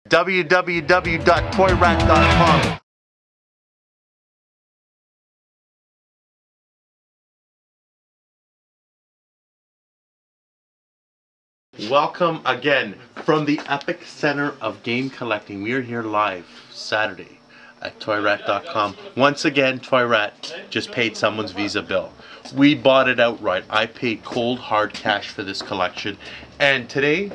www.Toyratt.com. Welcome again from the epic center of game collecting. We are here live Saturday at Toyratt.com. Once again, Toyratt just paid someone's Visa bill. We bought it outright. I paid cold hard cash for this collection. And today,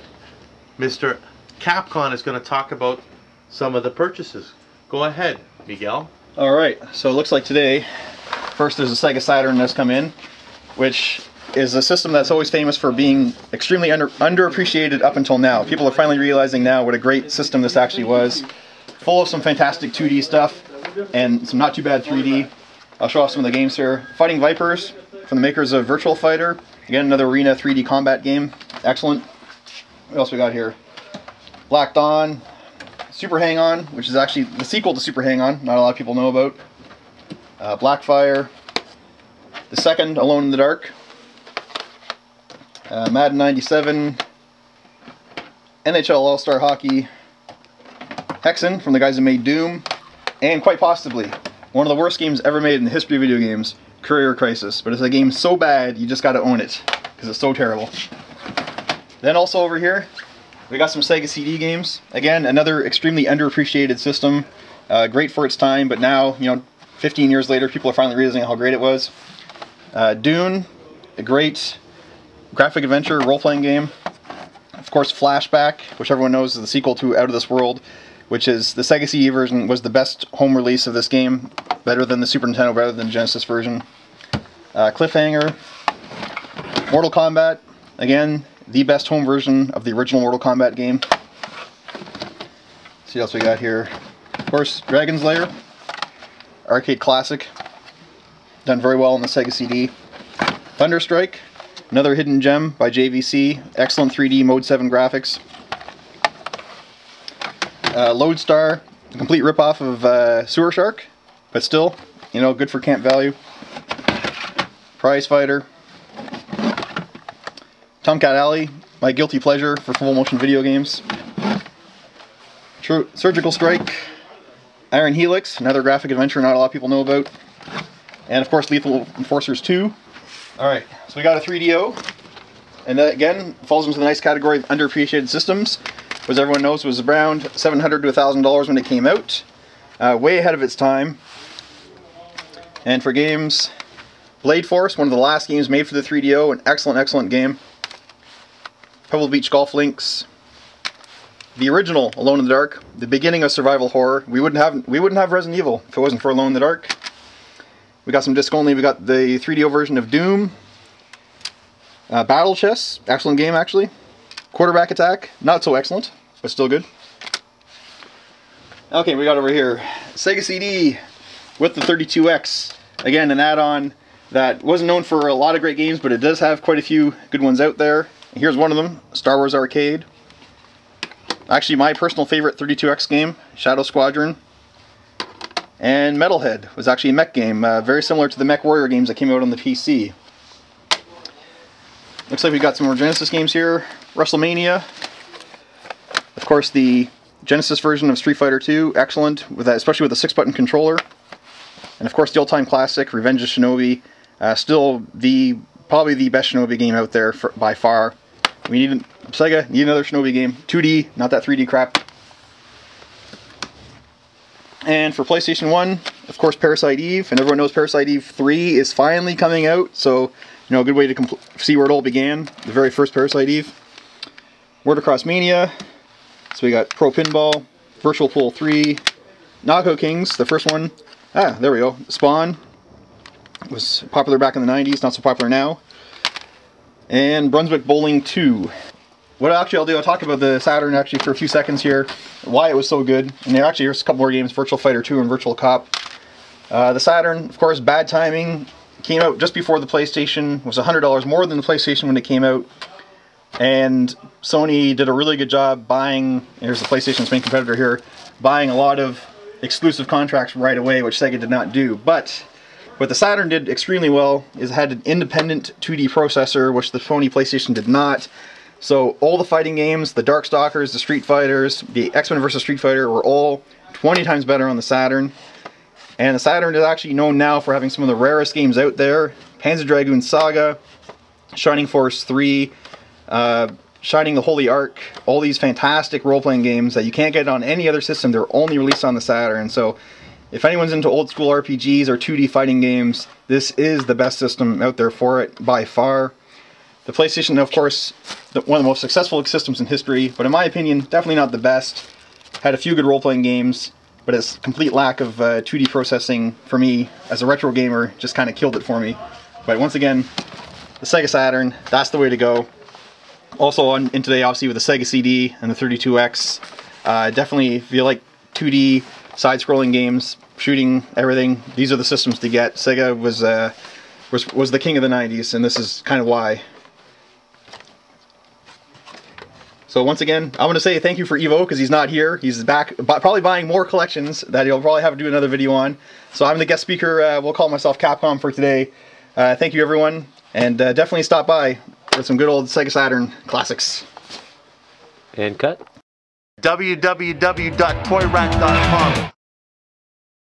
Mr. Capcom is going to talk about some of the purchases. Go ahead, Miguel. Alright, so it looks like today, first there's a Sega Saturn that's come in, which is a system that's always famous for being extremely underappreciated up until now. People are finally realizing now what a great system this actually was. Full of some fantastic 2D stuff and some not too bad 3D. I'll show off some of the games here. Fighting Vipers from the makers of Virtual Fighter. Again, another arena 3D combat game. Excellent. What else we got here? Black Dawn. Super Hang-On, which is actually the sequel to Super Hang-On. Not a lot of people know about. Blackfire. The second, Alone in the Dark. Madden 97, NHL All-Star Hockey, Hexen from the guys that made Doom, and quite possibly one of the worst games ever made in the history of video games, Courier Crisis. But it's a game so bad, you just gotta own it, because it's so terrible. Then also over here, we got some Sega CD games. Again, another extremely underappreciated system, great for its time, but now, 15 years later, people are finally realizing how great it was. Dune, a great graphic adventure role-playing game. Of course, Flashback, which everyone knows is the sequel to Out of This World, which is the Sega CD version, was the best home release of this game, better than the Super Nintendo, better than the Genesis version. Cliffhanger, Mortal Kombat, again, the best home version of the original Mortal Kombat game. Let's see what else we got here. Of course, Dragon's Lair, arcade classic, done very well on the Sega CD. Thunderstrike, another hidden gem by JVC, excellent 3D Mode 7 graphics. Lodestar, a complete ripoff of Sewer Shark, but still, good for camp value. Prize Fighter. Tomcat Alley, my guilty pleasure for full motion video games. Surgical Strike. Iron Helix, another graphic adventure not a lot of people know about. And of course Lethal Enforcers 2. Alright, so we got a 3DO, and that again falls into the nice category of underappreciated systems. As everyone knows, it was around $700 to $1,000 when it came out, way ahead of its time. And for games, Blade Force, one of the last games made for the 3DO, an excellent game. Pebble Beach Golf Links, the original Alone in the Dark, the beginning of survival horror. We wouldn't have Resident Evil if it wasn't for Alone in the Dark. We got some disc only. We got the 3DO version of Doom. Battle Chess, excellent game actually. Quarterback Attack, not so excellent, but still good. Okay, we got over here Sega CD with the 32X. Again, an add-on that wasn't known for a lot of great games, but it does have quite a few good ones out there. And here's one of them, Star Wars Arcade. Actually, my personal favorite 32X game, Shadow Squadron. And Metalhead was actually a mech game, very similar to the Mech Warrior games that came out on the PC. Looks like we got some more Genesis games here. WrestleMania. Of course, the Genesis version of Street Fighter 2, excellent, with that, especially with the 6-button controller. And of course, the all-time classic, Revenge of Shinobi. Still probably the best Shinobi game out there by far. Sega need another Shinobi game. 2D, not that 3D crap. And for PlayStation 1, of course, Parasite Eve, and everyone knows Parasite Eve 3 is finally coming out, so, a good way to see where it all began, the very first Parasite Eve. Motocross Mania, so we got Pro Pinball, Virtual Pool 3, Nago Kings, the first one, there we go, Spawn, was popular back in the 90s, not so popular now, and Brunswick Bowling 2. What I'll do, I'll talk about the Saturn actually for a few seconds here, why it was so good. And here's a couple more games, Virtual Fighter 2 and Virtual Cop. The Saturn, of course, bad timing, came out just before the PlayStation, was $100 more than the PlayStation when it came out. And Sony did a really good job buying, here's the PlayStation's main competitor here, buying a lot of exclusive contracts right away, which Sega did not do. But what the Saturn did extremely well is it had an independent 2D processor, which the Sony PlayStation did not. So all the fighting games, the Darkstalkers, the Street Fighters, the X-Men vs. Street Fighter were all 20 times better on the Saturn. And the Saturn is actually known now for having some of the rarest games out there. Panzer Dragoon Saga, Shining Force 3, Shining the Holy Ark, all these fantastic role-playing games that you can't get on any other system. They're only released on the Saturn. So if anyone's into old school RPGs or 2D fighting games, this is the best system out there for it by far. The PlayStation, of course, one of the most successful systems in history, but in my opinion, definitely not the best. Had a few good role-playing games, but its complete lack of 2D processing for me as a retro gamer just kind of killed it for me. But once again, the Sega Saturn, that's the way to go. Also on in today, obviously, with the Sega CD and the 32X. Definitely, if you like 2D side-scrolling games, shooting, everything, these are the systems to get. Sega was the king of the 90s, and this is kind of why. So once again, I want to say thank you for Evo, because he's not here. He's back, probably buying more collections that he'll probably have to do another video on. So I'm the guest speaker. We'll call myself Capcom for today. Thank you, everyone, and definitely stop by for some good old Sega Saturn classics. And cut. www.Toyratt.com